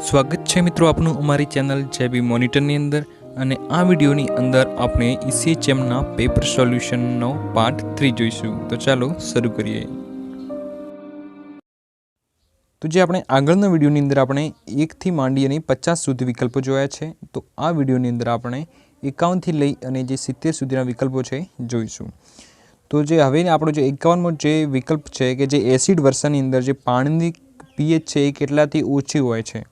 સ્વાગત છે મિત્રો આપનું અમારી ચેનલ જેબી મોનિટરની અંદર અને આ વિડીયોની અંદર આપણે ECHMના પેપર સોલ્યુશનનો પાર્ટ 3 જોઈશું। તો ચાલો શરૂ કરીએ। તો જે આપણે આગળના વિડીયોની અંદર આપણે 1 થી માંડી અને 50 સુધી વિકલ્પો જોયા છે, તો આ વિડીયોની અંદર આપણે 51 થી લઈ અને જે 70 સુધીના વિકલ્પો છે જોઈશું। તો જે હવે આપણો જે 51મો જે વિકલ્પ છે કે જે એસિડ વર્ષાની અંદર જે પાણીની pH છે એ કેટલાથી ઓછી હોય છે।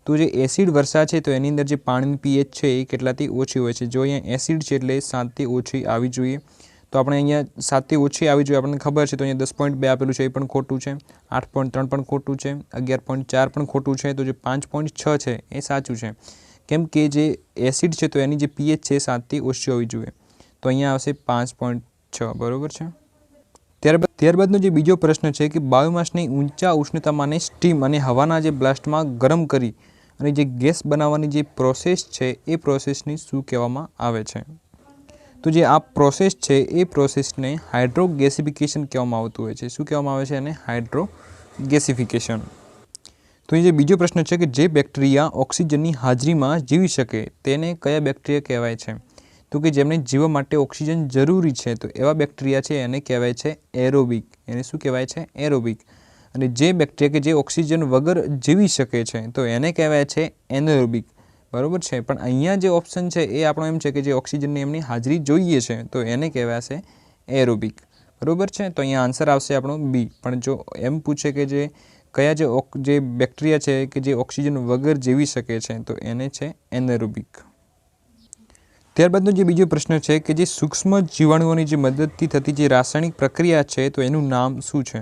तो जो एसिड वर्षा है तो एनी अंदर जो पानी पीएच है ये केटलाथी ओછી હોય છે। जो अहींया एसिड है એટલે 7 થી ઓછી આવી જોઈએ, તો આપણે અહીંયા 7 થી ઓછી આવી જોઈએ આપણને ખબર છે। તો અહીંયા 10.2 આપેલું છે એ પણ ખોટું છે, 8.3 પણ ખોટું છે, 11.4 પણ ખોટું છે। તો જે 5.6 છે એ સાચું છે, કેમ કે જે એસિડ છે તો એની જે પીએચ છે 7 થી ઓછી હોવી જોઈએ, તો અહીંયા આવશે 5.6 બરોબર છે। ત્યારબાદનો જે બીજો પ્રશ્ન છે કે બાયોમાસને ઊંચા ઉષ્ણતામાને સ્ટીમ અને હવાના જે બ્લાસ્ટમાં ગરમ કરી અને જે ગેસ બનાવવાની જે પ્રોસેસ છે એ પ્રોસેસને શું કહેવામાં આવે છે? તો જે આ પ્રોસેસ છે એ પ્રોસેસને હાઇડ્રોગેસિફિકેશન કહેવામાં આવતું હોય છે। શું કહેવામાં આવે છે એને? હાઇડ્રોગેસિફિકેશન। તો એ જે બીજો પ્રશ્ન છે કે જે બેક્ટેરિયા ઓક્સિજનની હાજરીમાં જીવી શકે તેને કયા બેક્ટેરિયા કહેવાય છે? તો કે જેમને જીવવા માટે ઓક્સિજન જરૂરી છે તો એવા બેક્ટેરિયા છે એને કહેવાય છે એરોબિક। એને શું કહેવાય છે? એરોબિક। અને જે બેક્ટેરિયા કે જે ઓક્સિજન વગર જીવી શકે છે તો એને કહેવાય છે એનએરોબિક, બરાબર છે। પણ અહીંયા જે ઓપ્શન છે એ આપણો એમ છે કે જે ઓક્સિજનની એમની હાજરી જોઈએ છે તો એને કહેવાશે એરોબિક, બરાબર છે। તો અહીંયા આન્સર આવશે આપણો બી। પણ જો એમ પૂછે કે જે કયા જે બેક્ટેરિયા છે કે જે ઓક્સિજન વગર જીવી શકે છે તો એને છે એનએરોબિક। ત્યારબાદનો જે બીજો પ્રશ્ન છે કે જે સૂક્ષ્મ જીવાણુઓની જે મદદથી થતી જે રાસાયણિક પ્રક્રિયા છે તો એનું નામ શું છે?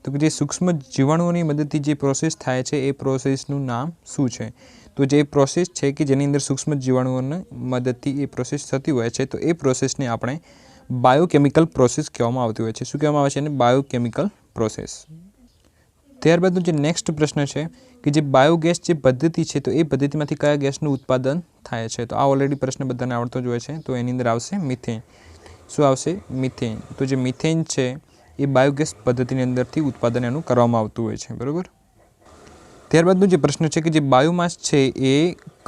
તો કે જે સૂક્ષ્મ જીવાણુઓની મદદથી જે પ્રોસેસ થાય છે એ પ્રોસેસનું નામ શું છે? તો જે પ્રોસેસ છે કે જેની અંદર સૂક્ષ્મ જીવાણુઓની મદદથી એ પ્રોસેસ થતી હોય છે તો એ પ્રોસેસને આપણે બાયોકેમિકલ પ્રોસેસ કહેવામાં આવતી હોય છે। શું કહેવામાં આવે છે એને? Biochemical process. ત્યારબાદનો જે નેક્સ્ટ પ્રશ્ન છે કે જે બાયોગેસ જે પદ્ધતિ છે તો એ પદ્ધતિમાંથી કયા ગેસનું ઉત્પાદન થાય છે? તો આ ઓલરેડી પ્રશ્ન બધાને આવડતો જ હોય છે, તો એની અંદર આવશે મિથેન। શું આવશે? મિથેન। તો જે મિથેન છે એ બાયોગેસ પદ્ધતિની અંદરથી ઉત્પાદન એનું કરવામાં આવતું હોય છે, બરાબર। ત્યારબાદનો જે પ્રશ્ન છે કે જે બાયોમાસ છે એ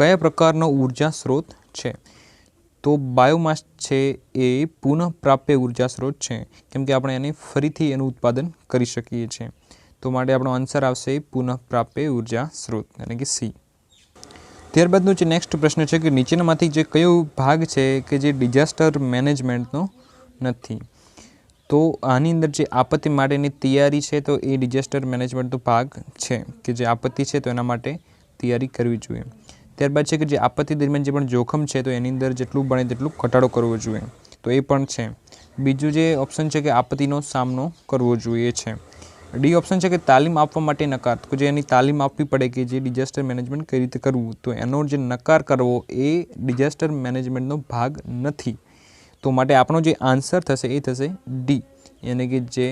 કયા પ્રકારનો ઉર્જા સ્ત્રોત છે? તો બાયોમાસ છે એ પુનઃપ્રાપ્ય ઉર્જા સ્ત્રોત છે, કેમ કે આપણે એને ફરીથી એનું ઉત્પાદન કરી શકીએ છીએ, તો માટે આપણો આન્સર આવશે પુનઃપ્રાપ્ય ઉર્જા સ્ત્રોત એટલે કે સી। ત્યારબાદનો જે નેક્સ્ટ પ્રશ્ન છે કે નીચેનામાંથી જે કયો ભાગ છે કે જે ડિઝાસ્ટર મેનેજમેન્ટનો નથી? તો આની અંદર જે આપત્તિ માટેની તૈયારી છે તો એ ડિઝાસ્ટર મેનેજમેન્ટનો ભાગ છે કે જે આપત્તિ છે તો એના માટે તૈયારી કરવી જોઈએ। ત્યારબાદ છે કે જે આપત્તિ દરમિયાન જે પણ જોખમ છે તો એની અંદર જેટલું બને તેટલું ઘટાડો કરવો જોઈએ, તો એ પણ છે। બીજું જે ઓપ્શન છે કે આપત્તિનો સામનો કરવો જોઈએ છે। ડી ઓપ્શન છે કે તાલીમ આપવા માટે નકાર, તો જે એની તાલીમ આપવી પડે કે જે ડિઝાસ્ટર મેનેજમેન્ટ કઈ રીતે કરવું, તો એનો જે નકાર કરવો એ ડિઝાસ્ટર મેનેજમેન્ટનો ભાગ નથી, તો માટે આપણો જે આન્સર થશે એ થશે ડી, યાની કે જે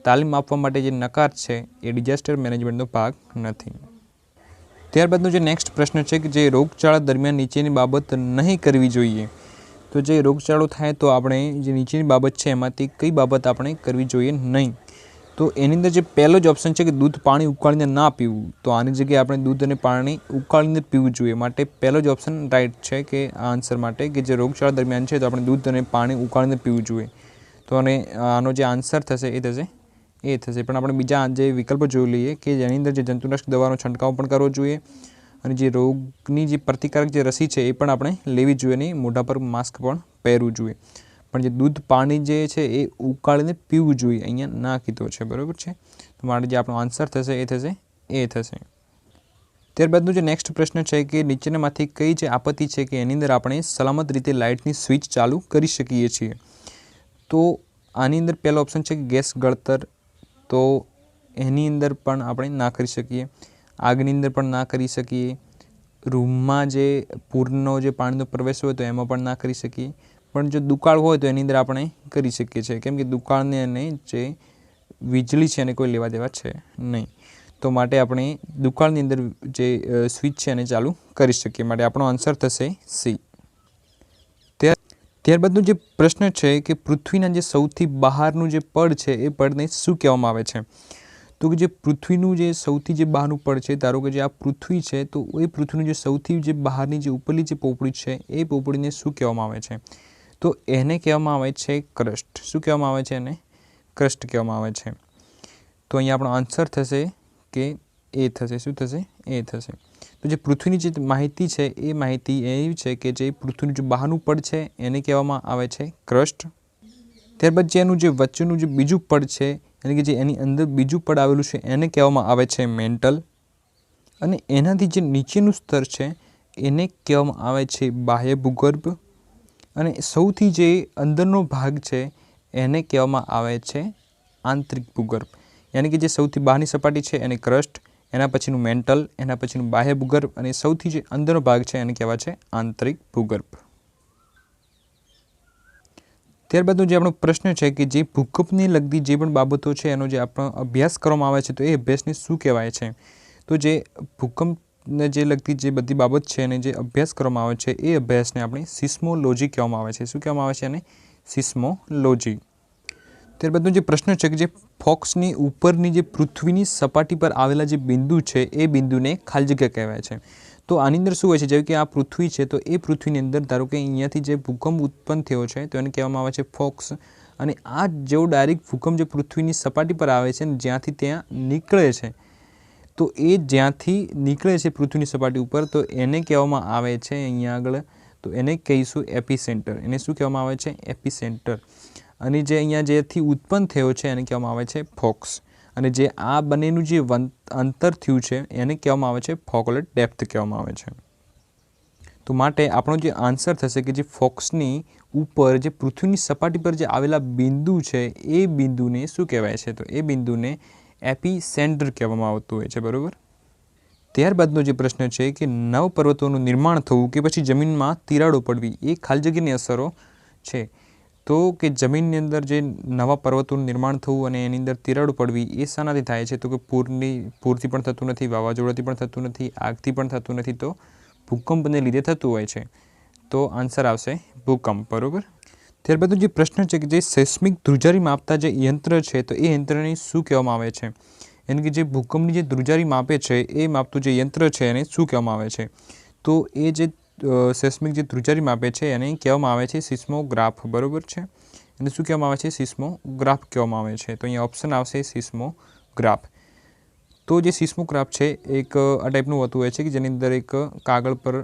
તાલીમ આપવા માટે જે નકાર છે એ ડિઝાસ્ટર મેનેજમેન્ટનો ભાગ નથી। ત્યારબાદનો જે નેક્સ્ટ પ્રશ્ન છે કે જે રોગચાળા દરમિયાન નીચેની બાબત નહીં કરવી જોઈએ? તો જે રોગચાળો થાય તો આપણે જે નીચેની બાબત છે એમાંથી કઈ બાબત આપણે કરવી જોઈએ નહીં? તો એની અંદર જે પહેલો જ ઓપ્શન છે કે દૂધ પાણી ઉકાળીને ના પીવું, તો આની જગ્યાએ આપણે દૂધ અને પાણી ઉકાળીને પીવું જોઈએ, માટે પહેલો જ ઓપ્શન રાઈટ છે કે આ આન્સર માટે કે જે રોગચાળા દરમિયાન છે તો આપણે દૂધ અને પાણી ઉકાળીને પીવું જોઈએ, તો અને આનો જે આન્સર થશે એ થશે એ થશે। પણ આપણે બીજા જે વિકલ્પો જોઈ લઈએ કે જેની અંદર જે જંતુનાશક દવાનો છંટકાવ પણ કરવો જોઈએ અને જે રોગની જે પ્રતિકારક જે રસી છે એ પણ આપણે લેવી જોઈએ અને મોઢા પર માસ્ક પણ પહેરવું જોઈએ, પણ જે દૂધ પાણી જે છે એ ઉકાળીને પીવું જોઈએ અહીંયા ના કીધો છે, બરાબર છે। તો માટે જે આપણો આન્સર થશે એ થશે એ થશે। ત્યારબાદનો જે નેક્સ્ટ પ્રશ્ન છે કે નીચેનામાંથી કઈ જે આપત્તિ છે કે એની અંદર આપણે સલામત રીતે લાઇટની સ્વિચ ચાલુ કરી શકીએ છીએ? તો આની અંદર પહેલો ઓપ્શન છે કે ગેસ ગળતર, તો એની અંદર પણ આપણે ના કરી શકીએ, આગની અંદર પણ ના કરી શકીએ, રૂમમાં જે પૂરનો જે પાણીનો પ્રવેશ હોય તો એમાં પણ ના કરી શકીએ, પણ જો દુકાળ હોય તો એની અંદર આપણે કરી શકીએ છીએ, કેમ કે દુકાળને અને જે વીજળી છે એને કોઈ લેવા દેવા છે નહીં, તો માટે આપણે દુકાળની અંદર જે સ્વિચ છે એને ચાલુ કરી શકીએ, માટે આપણો આન્સર થશે સી। ત્યારબાદનો જે પ્રશ્ન છે કે પૃથ્વીના જે સૌથી બહારનું જે પડ છે એ પડને શું કહેવામાં આવે છે? तो कि जे पृथ्वीનું જે સૌથી જે બહારનું પડ છે, ધારો કે જે આ પૃથ્વી છે તો એ પૃથ્વીનું જે સૌથી જે બહારની જે ઉપરની જે પોપડી છે એ પોપડીને શું કહેવામાં આવે છે? તો એને કહેવામાં આવે છે ક્રસ્ટ. શું કહેવામાં આવે છે? એને ક્રસ્ટ કહેવામાં આવે છે. તો અહીંયા આપણો આન્સર થશે કે એ થશે. શું થશે? એ થશે. તો જે પૃથ્વીની જે માહિતી છે એ માહિતી એવી છે કે જે પૃથ્વીનું જે બહારનું પડ છે એને કહેવામાં આવે છે ક્રસ્ટ. ત્યારબાદ જે એનું જે વચ્ચેનું જે બીજું પડ છે એટલે કે જે એની અંદર બીજું પડ આવેલું છે એને કહેવામાં આવે છે મેન્ટલ. અને એનાથી જે નીચેનું સ્તર છે એને કહેવામાં આવે છે બાહ્ય ભૂગર્ભ. અને સૌથી જે અંદરનો ભાગ છે એને કહેવામાં આવે છે આંતરિક ભૂગર્ભ. યાની કે જે સૌથી બહારની સપાટી છે એને ક્રસ્ટ, એના પછીનું મેન્ટલ, એના પછીનું બાહ્ય ભૂગર્ભ અને સૌથી જે અંદરનો ભાગ છે એને કહેવાય છે આંતરિક ભૂગર્ભ. ત્યારબાદનો જે આપણો પ્રશ્ન છે કે જે ભૂકંપને લગતી જે પણ બાબતો છે એનો જે આપણો અભ્યાસ કરવામાં આવે છે તો એ અભ્યાસને શું કહેવાય છે? તો જે ભૂકંપને જે લગતી જે બધી બાબત છે અને જે અભ્યાસ કરવામાં આવે છે એ અભ્યાસને આપણે સિસ્મોલોજી કહેવામાં આવે છે. શું કહેવામાં આવે છે? એને સિસ્મોલોજી. ત્યારબાદનો જે પ્રશ્ન છે કે જે ફોક્સની ઉપરની જે પૃથ્વીની સપાટી પર આવેલા જે બિંદુ છે એ બિંદુને ખાલી જગ્યા કહેવાય છે. તો આની અંદર શું હોય છે? જેવી કે આ પૃથ્વી છે તો એ પૃથ્વીની અંદર ધારો કે અહીંયાથી જે ભૂકંપ ઉત્પન્ન થયો છે તો એને કહેવામાં આવે છે ફોક્સ. અને આ જેવો ડાયરેક્ટ ભૂકંપ જે પૃથ્વીની સપાટી પર આવે છે ને જ્યાંથી ત્યાં નીકળે છે તો એ જ્યાંથી નીકળે છે પૃથ્વીની સપાટી ઉપર તો એને કહેવામાં આવે છે અહીંયા આગળ તો એને કહીશું એપિસેન્ટર. એને શું કહેવામાં આવે છે? એપિસેન્ટર. અને જે અહીંયા જેથી ઉત્પન્ન થયો છે એને કહેવામાં આવે છે ફોક્સ. અને જે આ બંનેનું જે અંતર થયું છે એને કહેવામાં આવે છે ફોકલ ડેપ્થ કહેવામાં આવે છે. તો માટે આપણો જે આન્સર થશે કે જે ફોક્સની ઉપર જે પૃથ્વીની સપાટી પર જે આવેલા બિંદુ છે એ બિંદુને શું કહેવાય છે? તો એ બિંદુને એપિસેન્ટર કહેવામાં આવતું હોય છે. બરાબર. ત્યારબાદનો જે પ્રશ્ન છે કે નવ પર્વતોનું નિર્માણ થવું કે પછી જમીનમાં તિરાડો પડવી એ ખાલી જગ્યાની અસરો છે. તો કે જમીનની અંદર જે નવા પર્વતોનું નિર્માણ થવું અને એની અંદર તિરાડો પડવી એ શાનાથી થાય છે? તો કે પૂરથી પણ થતું નથી, વાવાઝોડાથી પણ થતું નથી, આગથી પણ થતું નથી, તો ભૂકંપને લીધે થતું હોય છે. તો આન્સર આવશે ભૂકંપ. બરાબર. ત્યારબાદ જે પ્રશ્ન છે કે જે સેસ્મિક ધ્રુજારી માપતા જે યંત્ર છે તો એ યંત્રને શું કહેવામાં આવે છે? એટલે કે જે ભૂકંપની જે ધ્રુજારી માપે છે એ માપતું જે યંત્ર છે એને શું કહેવામાં આવે છે? તો એ જે સેસ્મિક જે ધ્રુજારી માપે છે એને કહેવામાં આવે છે સિસ્મોગ્રાફ. બરાબર છે. એને શું કહેવામાં આવે છે? સિસ્મોગ્રાફ કહેવામાં આવે છે. તો અહીંયા ઓપ્શન આવશે સિસ્મોગ્રાફ. તો જે સિસ્મોગ્રાફ છે એક આ ટાઈપનું હોતું હોય છે કે જેની અંદર એક કાગળ પર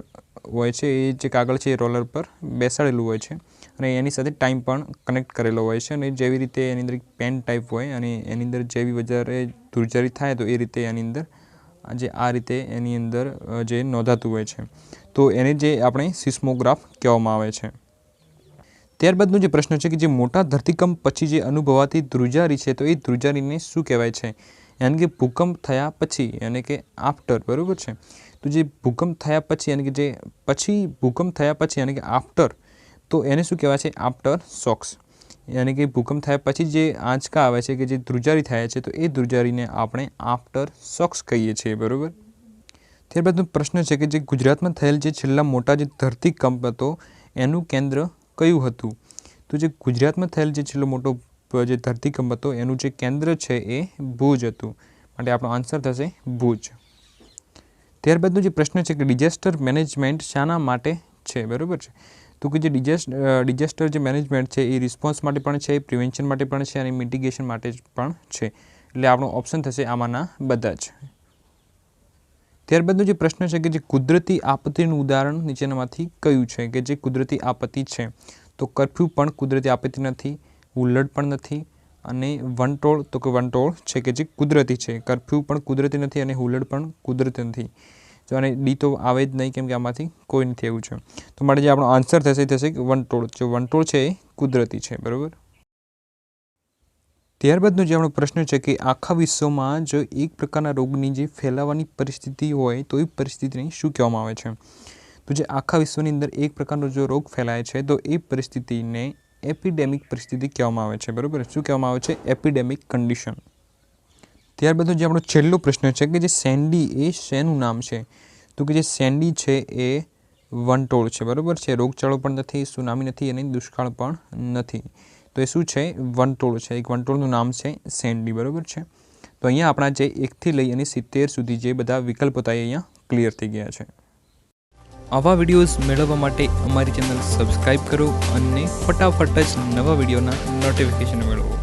હોય છે. એ જે કાગળ છે એ રોલર પર બેસાડેલું હોય છે અને એની સાથે ટાઈમ પણ કનેક્ટ કરેલો હોય છે. અને જેવી રીતે એની અંદર એક પેન ટાઈપ હોય અને એની અંદર જેવી વધારે ધ્રુજારી થાય તો એ રીતે એની અંદર આ રીતે એની અંદર જે નોંધાતું હોય છે તો એને જે આપણે સિસ્મોગ્રાફ કહેવામાં આવે છે. ત્યારબાદનો જે પ્રશ્ન છે કે જે મોટા ધરતીકંપ પછી જે અનુભવાતી ધ્રુજારી છે તો એ ધ્રુજારીને શું કહેવાય છે? યાની કે ભૂકંપ થયા પછી યાની કે આફ્ટર. બરાબર છે. તો જે ભૂકંપ થયા પછી યાની કે જે પછી ભૂકંપ થયા પછી યાની કે આફ્ટર તો એને શું કહેવાય છે? After shocks. યાની કે ભૂકંપ થયા પછી જે આંચકા આવે છે કે જે ધ્રુજારી થાય છે તો એ ધ્રુજારીને આપણે આફ્ટર શોક્સ કહીએ છીએ. બરાબર. ત્યારબાદનો પ્રશ્ન છે કે જે ગુજરાતમાં થયેલ જે છેલ્લા મોટા જે ધરતીકંપ હતો એનું કેન્દ્ર કયું હતું? તો જે ગુજરાતમાં થયેલ જે છેલ્લો મોટો જે ધરતીકંપ હતો એનું જે કેન્દ્ર છે એ ભુજ હતું. માટે આપણો આન્સર થશે ભુજ. ત્યારબાદનો જે પ્રશ્ન છે કે ડિઝાસ્ટર મેનેજમેન્ટ શાના માટે છે? બરાબર છે. તો કે જે ડિઝાસ્ટર જે મેનેજમેન્ટ છે એ રિસ્પોન્સ માટે પણ છે, પ્રિવેન્શન માટે પણ છે અને મિટિગેશન માટે પણ છે. એટલે આપણો ઓપ્શન થશે આમાંના બધા જ. ત્યારબાદનો જે પ્રશ્ન છે કે જે કુદરતી આપત્તિનું ઉદાહરણ નીચેનામાંથી કયું છે? કે જે કુદરતી આપત્તિ છે તો કર્ફ્યુ પણ કુદરતી આપત્તિ નથી, હુલ્લડ પણ નથી અને વંટોળ તો કે વંટોળ છે કે જે કુદરતી છે. કર્ફ્યુ પણ કુદરતી નથી અને હુલ્લડ પણ કુદરતી નથી. તો આને ડી તો આવે જ નહીં કેમ કે આમાંથી કોઈ નથી એવું છે. તો માટે જે આપણો આન્સર થશે કે વંટોળ. જો વંટોળ છે એ કુદરતી છે. બરાબર. ત્યારબાદનો જે આપણો પ્રશ્ન છે કે આખા વિશ્વમાં જો એક પ્રકારના રોગની જે ફેલાવાની પરિસ્થિતિ હોય તો એ પરિસ્થિતિને શું કહેવામાં આવે છે? તો જે આખા વિશ્વની અંદર એક પ્રકારનો જો રોગ ફેલાય છે તો એ પરિસ્થિતિને એપિડેમિક પરિસ્થિતિ કહેવામાં આવે છે. બરાબર. શું કહેવામાં આવે છે? Epidemic condition. ત્યારબાદનો જે આપણો છેલ્લો પ્રશ્ન છે કે જે સેન્ડી એ શેનું નામ છે? તો કે જે સેન્ડી છે એ વંટોળ છે. બરાબર છે. રોગચાળો પણ નથી, સુનામી નથી અને દુષ્કાળ પણ નથી. તો એ શું છે? વંટોળ છે. એક વંટોળનું નામ છે સેન્ડી. બરાબર છે. તો અહીંયા આપણા જે 1 થી લઈ અને 70 સુધી જે બધા વિકલ્પો હતા એ અહીંયા ક્લિયર થઈ ગયા છે। આવા વિડીયોઝ મેળવવા માટે અમારી ચેનલ સબસ્ક્રાઈબ કરો અને ફટાફટ જ નવા વિડીયોના નોટિફિકેશન મેળવો।